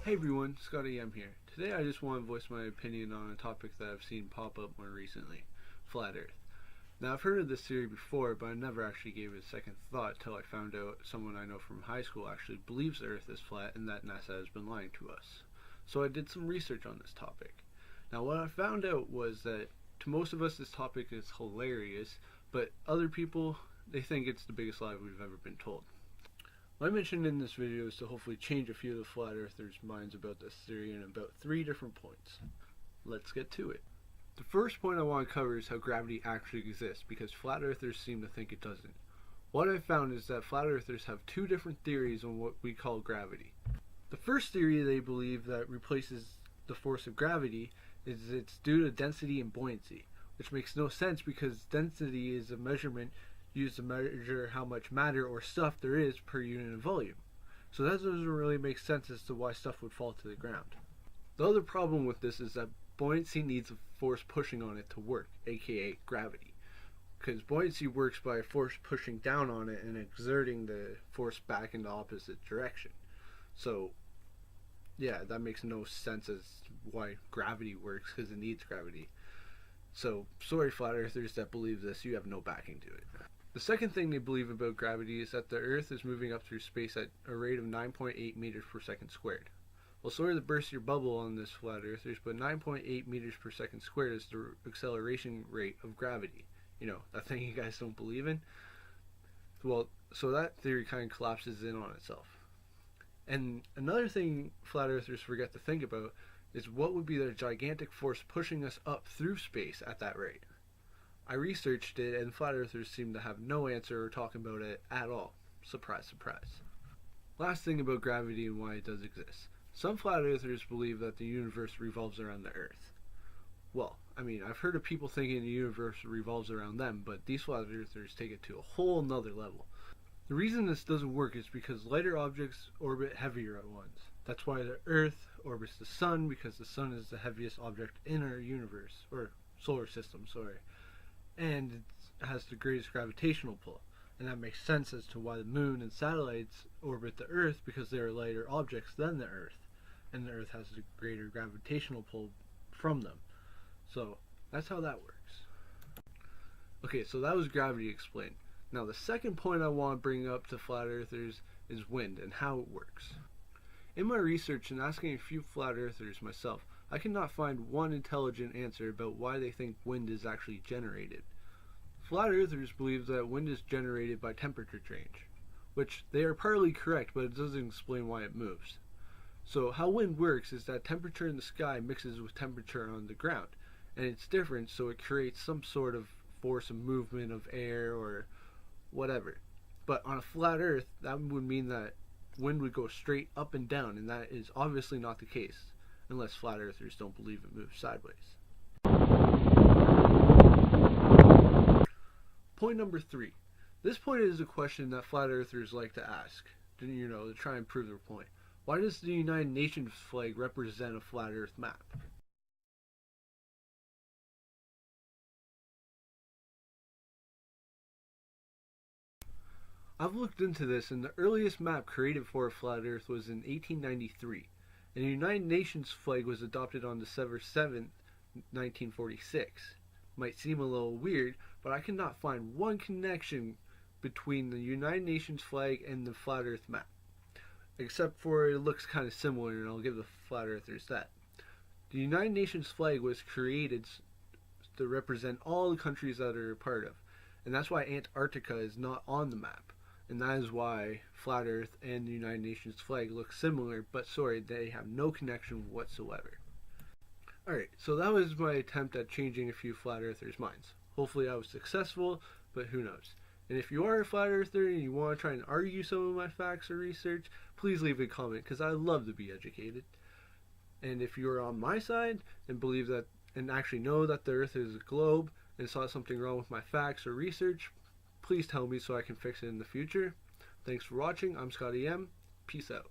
Hey everyone, Scotty M here. Today I just want to voice my opinion on a topic that I've seen pop up more recently, Flat Earth. Now I've heard of this theory before, but I never actually gave it a second thought till I found out someone I know from high school actually believes the Earth is flat and that NASA has been lying to us. So I did some research on this topic. Now what I found out was that to most of us this topic is hilarious, but other people, they think it's the biggest lie we've ever been told. My mission in this video is to hopefully change a few of the flat earthers' minds about this theory in about 3 different points. Let's get to it. The first point I want to cover is how gravity actually exists, because flat earthers seem to think it doesn't. What I've found is that flat earthers have 2 different theories on what we call gravity. The first theory they believe that replaces the force of gravity is it's due to density and buoyancy, which makes no sense because density is a measurement used to measure how much matter or stuff there is per unit of volume. So that doesn't really make sense as to why stuff would fall to the ground. The other problem with this is that buoyancy needs a force pushing on it to work, aka gravity. Because buoyancy works by a force pushing down on it and exerting the force back in the opposite direction. So yeah, that makes no sense as why gravity works, because it needs gravity. So sorry flat earthers that believe this, you have no backing to it. The second thing they believe about gravity is that the Earth is moving up through space at a rate of 9.8 meters per second squared. Well, sorry to burst your bubble on this, flat earthers, but 9.8 meters per second squared is the acceleration rate of gravity. You know, that thing you guys don't believe in? Well, so that theory kind of collapses in on itself. And another thing flat earthers forget to think about is what would be the gigantic force pushing us up through space at that rate. I researched it, and flat earthers seem to have no answer or talk about it at all. Surprise, surprise. Last thing about gravity and why it does exist. Some flat earthers believe that the universe revolves around the Earth. Well, I mean, I've heard of people thinking the universe revolves around them, but these flat earthers take it to a whole nother level. The reason this doesn't work is because lighter objects orbit heavier ones. That's why the Earth orbits the Sun, because the Sun is the heaviest object in our universe, or solar system, sorry. And it has the greatest gravitational pull, and that makes sense as to why the moon and satellites orbit the Earth, because they are lighter objects than the Earth, and the Earth has a greater gravitational pull from them. So that's how that works. Okay, so that was gravity explained. Now the second point I want to bring up to flat earthers is wind and how it works. In my research and asking a few flat earthers myself, I cannot find one intelligent answer about why they think wind is actually generated. Flat earthers believe that wind is generated by temperature change, which they are partly correct, but it doesn't explain why it moves. So how wind works is that temperature in the sky mixes with temperature on the ground, and it's different, so it creates some sort of force of movement of air or whatever. But on a flat earth, that would mean that wind would go straight up and down, and that is obviously not the case, unless flat earthers don't believe it moves sideways. Point number 3. This point is a question that flat earthers like to ask, to try and prove their point. Why does the United Nations flag represent a flat earth map? I've looked into this, and the earliest map created for a flat earth was in 1893. And the United Nations flag was adopted on December 7, 1946. Might seem a little weird, but I cannot find one connection between the United Nations flag and the flat earth map. Except for it looks kind of similar, and I'll give the flat earthers that. The United Nations flag was created to represent all the countries that are a part of. And that's why Antarctica is not on the map. And that is why Flat Earth and the United Nations flag look similar, but sorry, they have no connection whatsoever. Alright, so that was my attempt at changing a few Flat Earthers' minds. Hopefully I was successful, but who knows. And if you are a Flat Earther and you want to try and argue some of my facts or research, please leave a comment, because I love to be educated. And if you are on my side and believe that, and actually know that the Earth is a globe, and saw something wrong with my facts or research, please tell me so I can fix it in the future. Thanks for watching. I'm Scotty M. Peace out.